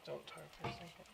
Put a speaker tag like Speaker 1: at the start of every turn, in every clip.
Speaker 1: Don't talk for a second.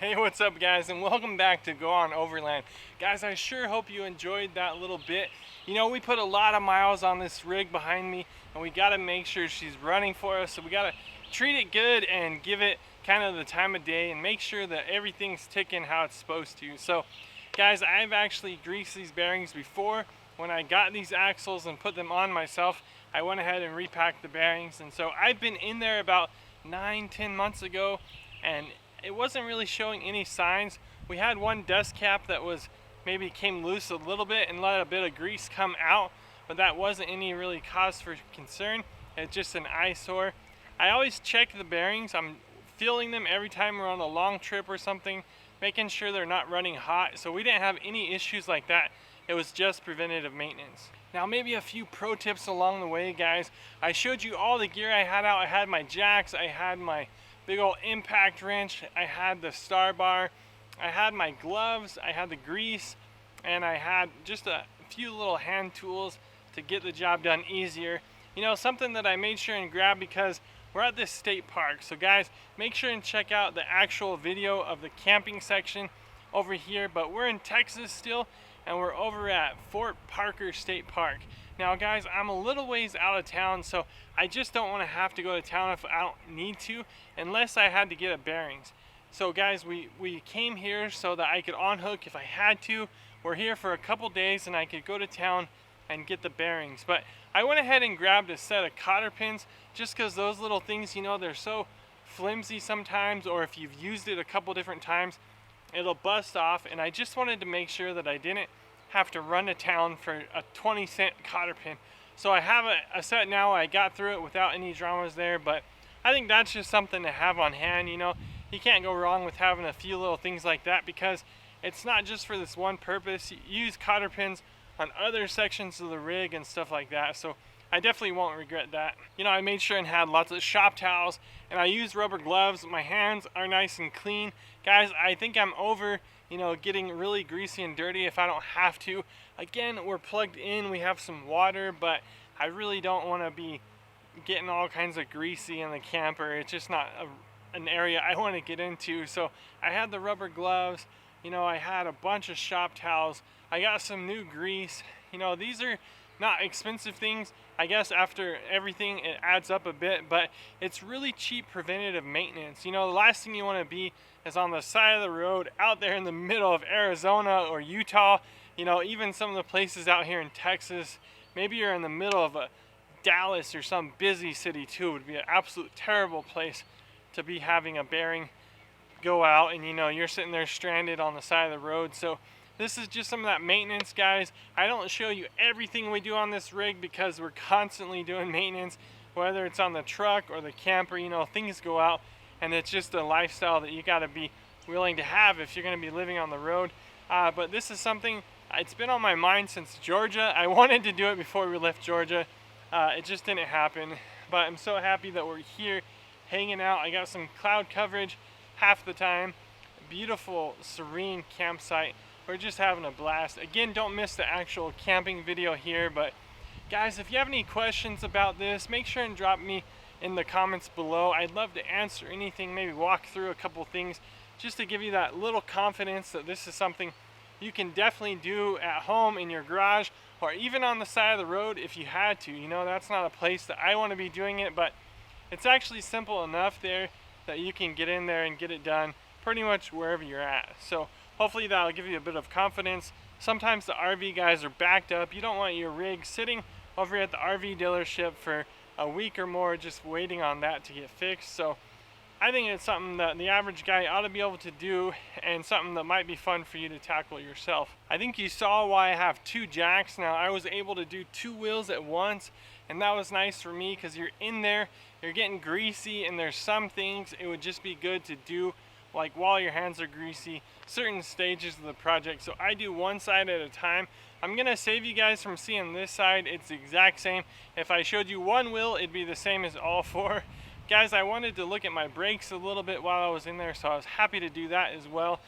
Speaker 1: Hey, what's up guys, and welcome back to Go On Overland. Guys, I sure hope you enjoyed that little bit. You know, we put a lot of miles on this rig behind me, and we got to make sure she's running for us, so we got to treat it good and give it kind of the time of day and make sure that everything's ticking how it's supposed to. So guys, I've actually greased these bearings before. When I got these axles and put them on myself, I went ahead and repacked the bearings, and so I've been in there about 9-10 months ago, and it wasn't really showing any signs. We had one dust cap that was maybe came loose a little bit and let a bit of grease come out, but that wasn't any really cause for concern. It's just an eyesore. I always check the bearings. I'm feeling them every time we're on a long trip or something, making sure they're not running hot. So we didn't have any issues like that. It was just preventative maintenance. Now, maybe a few pro tips along the way, guys. I showed you all the gear I had out. I had my jacks, I had my big old impact wrench, I had the star bar, I had my gloves, I had the grease, and I had just a few little hand tools to get the job done easier. You know, something that I made sure and grab because we're at this state park. So guys, make sure and check out the actual video of the camping section over here. But we're in Texas still, and we're over at Fort Parker State Park. Now guys, I'm a little ways out of town, so I just don't want to have to go to town if I don't need to, unless I had to get a bearings. So guys, we came here so that I could unhook if I had to. We're here for a couple days and I could go to town and get the bearings. But I went ahead and grabbed a set of cotter pins just because those little things, you know, they're so flimsy sometimes, or if you've used it a couple different times, it'll bust off, and I just wanted to make sure that I didn't have to run to town for a 20-cent cotter pin. So I have a set now. I got through it without any dramas there, but I think that's just something to have on hand. You know, you can't go wrong with having a few little things like that, because it's not just for this one purpose. You use cotter pins on other sections of the rig and stuff like that, so I definitely won't regret that. You know, I made sure and had lots of shop towels, and I used rubber gloves. My hands are nice and clean. Guys, I think I'm over, you know, getting really greasy and dirty if I don't have to. Again, we're plugged in, we have some water, but I really don't want to be getting all kinds of greasy in the camper. It's just not an area I want to get into. So I had the rubber gloves, you know, I had a bunch of shop towels, I got some new grease. You know, these are not expensive things. I guess after everything it adds up a bit, but it's really cheap preventative maintenance. You know, the last thing you want to be is on the side of the road out there in the middle of Arizona or Utah. You know, even some of the places out here in Texas, maybe you're in the middle of a Dallas or some busy city too. It would be an absolute terrible place to be having a bearing go out, and you know, you're sitting there stranded on the side of the road. So this is just some of that maintenance, guys. I don't show you everything we do on this rig because we're constantly doing maintenance, whether it's on the truck or the camper. You know, things go out, and it's just a lifestyle that you got to be willing to have if you're going to be living on the road. But this is something, it's been on my mind since Georgia. I wanted to do it before we left Georgia. It just didn't happen, but I'm so happy that we're here hanging out. I got some cloud coverage half the time. Beautiful, serene campsite. We're just having a blast. Again, don't miss the actual camping video here, but guys, if you have any questions about this, make sure and drop me in the comments below. I'd love to answer anything, maybe walk through a couple things just to give you that little confidence that this is something you can definitely do at home in your garage, or even on the side of the road if you had to. You know, that's not a place that I want to be doing it, but it's actually simple enough there that you can get in there and get it done pretty much wherever you're at. So hopefully that'll give you a bit of confidence. Sometimes the RV guys are backed up. You don't want your rig sitting over at the RV dealership for a week or more just waiting on that to get fixed. So I think it's something that the average guy ought to be able to do, and something that might be fun for you to tackle yourself. I think you saw why I have two jacks. Now, I was able to do two wheels at once, and that was nice for me because you're in there, you're getting greasy, and there's some things it would just be good to do like while your hands are greasy, certain stages of the project. So I do one side at a time. I'm gonna save you guys from seeing this side. It's the exact same. If I showed you one wheel, it'd be the same as all four. Guys, I wanted to look at my brakes a little bit while I was in there, so I was happy to do that as well.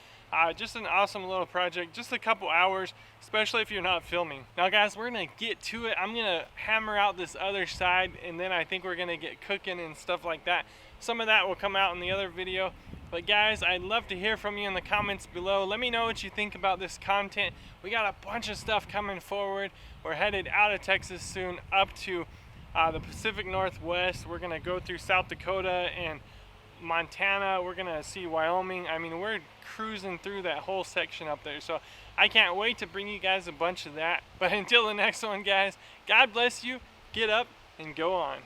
Speaker 1: Just an awesome little project, just a couple hours, especially if you're not filming. Now guys, we're gonna get to it. I'm gonna hammer out this other side, and then I think we're gonna get cooking and stuff like that. Some of that will come out in the other video. But guys, I'd love to hear from you in the comments below. Let me know what you think about this content. We got a bunch of stuff coming forward. We're headed out of Texas soon up to the Pacific Northwest. We're gonna go through South Dakota and Montana. We're gonna see Wyoming. I mean, we're cruising through that whole section up there. So I can't wait to bring you guys a bunch of that. But until the next one, guys, God bless you. Get up and go on.